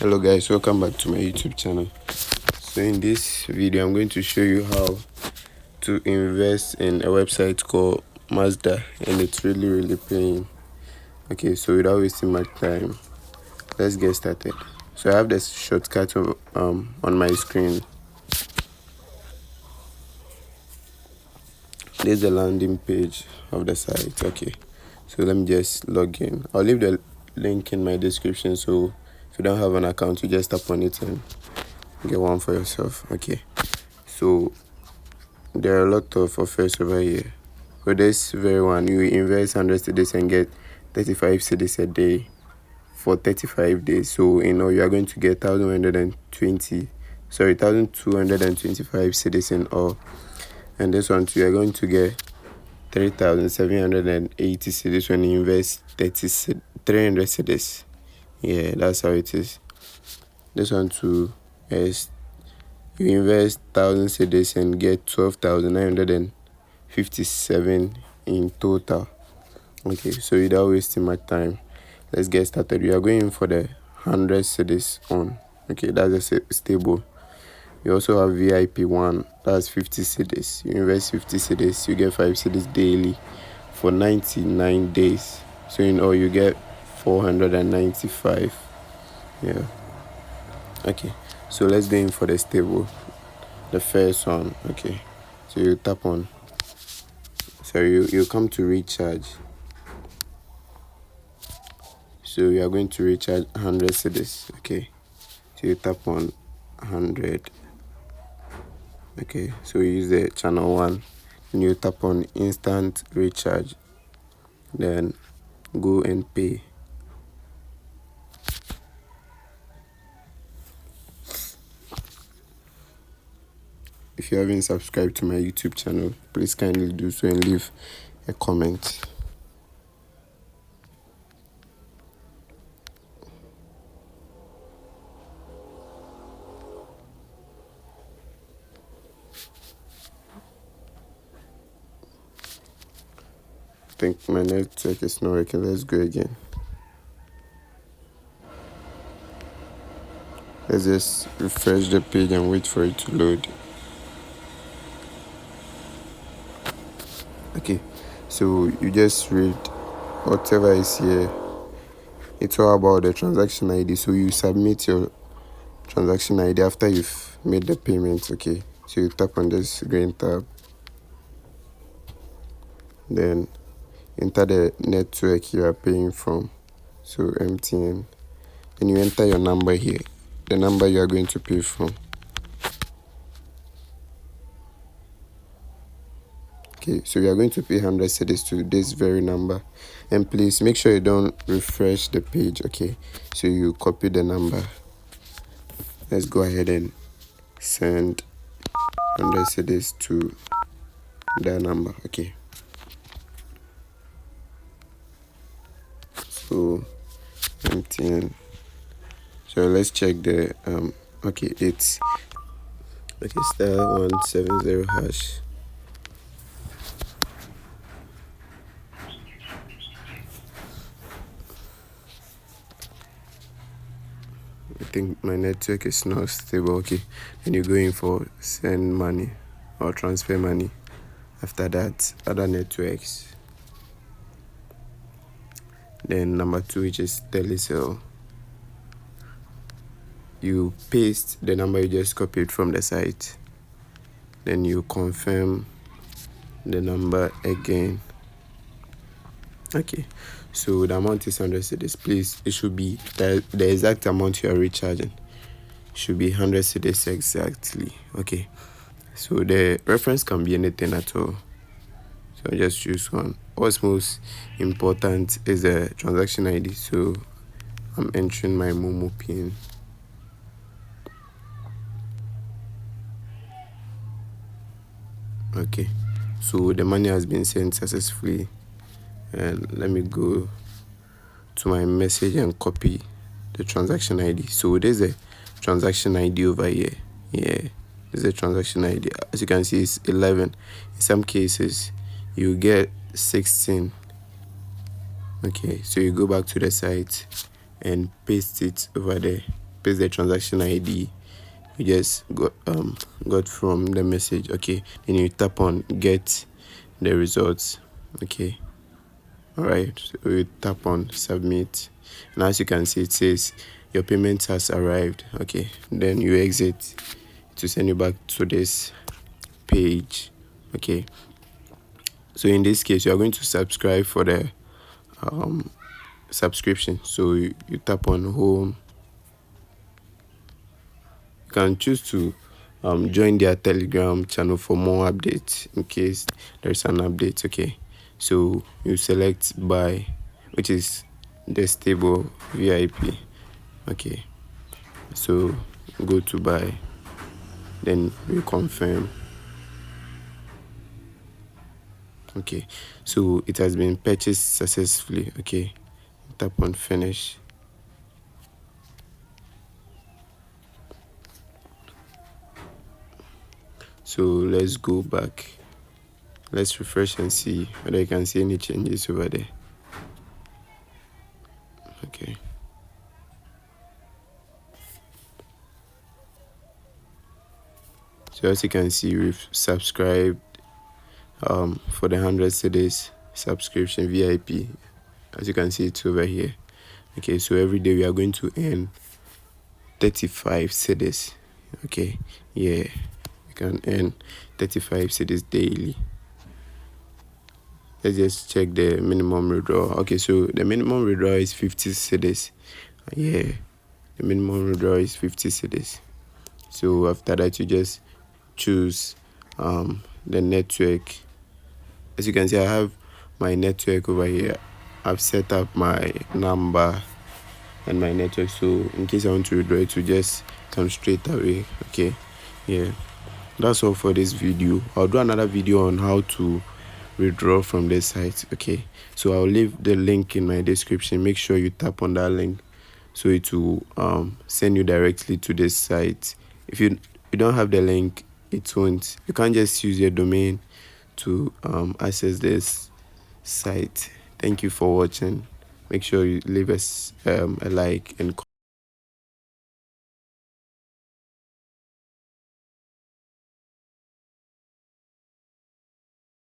Hello guys, welcome back to my YouTube channel. So in this video I'm going to show you how to invest in a website called Masdar, and it's really paying. Okay, so without wasting much time, let's get started. So I have this shortcut on my screen. This is the landing page of the site. Okay, so let me just log in. I'll leave the link in my description, so if you don't have an account, you just tap on it and get one for yourself. Okay, so there are a lot of offers over here. For this very one, you invest 100 cedis and get 35 cedis a day for 35 days. So you are going to get 1225 cedis in all. And this one too, you are going to get 3,780 cedis when you invest 300 cedis. Yeah, that's how it is. This one too is you invest 1,000 cedis and get 12,957 in total. Okay, so without wasting my time, let's get started. We are going for the 100 cedis on. Okay, that's a stable. You also have VIP 1, that's 50 cedis. You invest 50 cedis, you get 5 cedis daily for 99 days. So in all, you get 495. Yeah. Okay, so let's go in for the stable. The first one. Okay, so you tap on. So you come to recharge. So you are going to recharge 100 cedis. Okay, so you tap on 100. Okay, so you use the channel 1 and you tap on instant recharge, then go and pay. If you haven't subscribed to my YouTube channel, please kindly do so and leave a comment. I think my network is not working. Let's go again. Let's just refresh the page and wait for it to load. Okay, so you just read whatever is here. It's all about the transaction ID. So you submit your transaction ID after you've made the payment. Okay, so you tap on this green tab, then enter the network you are paying from, so MTN, and you enter your number here, the number you are going to pay from. Okay, so we are going to pay 100 cedis to this very number, and please make sure you don't refresh the page. Okay, so you copy the number. Let's go ahead and send 100 cedis to that number. Okay, so MTN. So let's check the okay, it's *170#. I think my network is not stable. Okay, and you go in for send money or transfer money. After that, other networks. Then number 2, which is telecell. You paste the number you just copied from the site, then you confirm the number again. Okay, so the amount is 100 cedis. Please, it should be the exact amount you are recharging. It should be 100 cedis exactly. Okay, so the reference can be anything at all, so just choose one. What's most important is the transaction ID, so I'm entering my Momo pin. Okay, so the money has been sent successfully, and let me go to my message and copy the transaction ID. So there's a transaction ID over here. Yeah, there's a transaction ID. As you can see, it's 11. In some cases you get 16. Okay, so you go back to the site and paste it over there. paste the transaction ID you just got from the message. Okay, then you tap on get the results. Okay, all right, so you tap on submit, and as you can see, it says your payment has arrived. Okay, then you exit to send you back to this page. Okay, so in this case, you are going to subscribe for the subscription. So you tap on home. You can choose to join their Telegram channel for more updates in case there's an update. Okay, so you select buy, which is the stable VIP. Okay, so go to buy, then you confirm. Okay, so it has been purchased successfully. Okay, tap on finish. So let's go back. Let's refresh and see whether you can see any changes over there. Okay. So as you can see, we've subscribed for the 100 cedis subscription VIP. As you can see, it's over here. Okay, so every day we are going to earn 35 cedis. Okay, yeah, you can earn 35 cedis daily. Let's just check the minimum withdrawal. Okay, so the minimum withdrawal is 50 cedis. Yeah, the minimum withdrawal is 50 cedis. So after that, you just choose the network. As you can see, I have my network over here. I've set up my number and my network, so in case I want to withdraw, it will just come straight away. Okay, yeah, that's all for this video. I'll do another video on how to withdraw from this site. Okay, so I'll leave the link in my description. Make sure you tap on that link so it will send you directly to this site. If you don't have the link, it won't. You can't just use your domain to access this site. Thank you for watching. Make sure you leave us a like and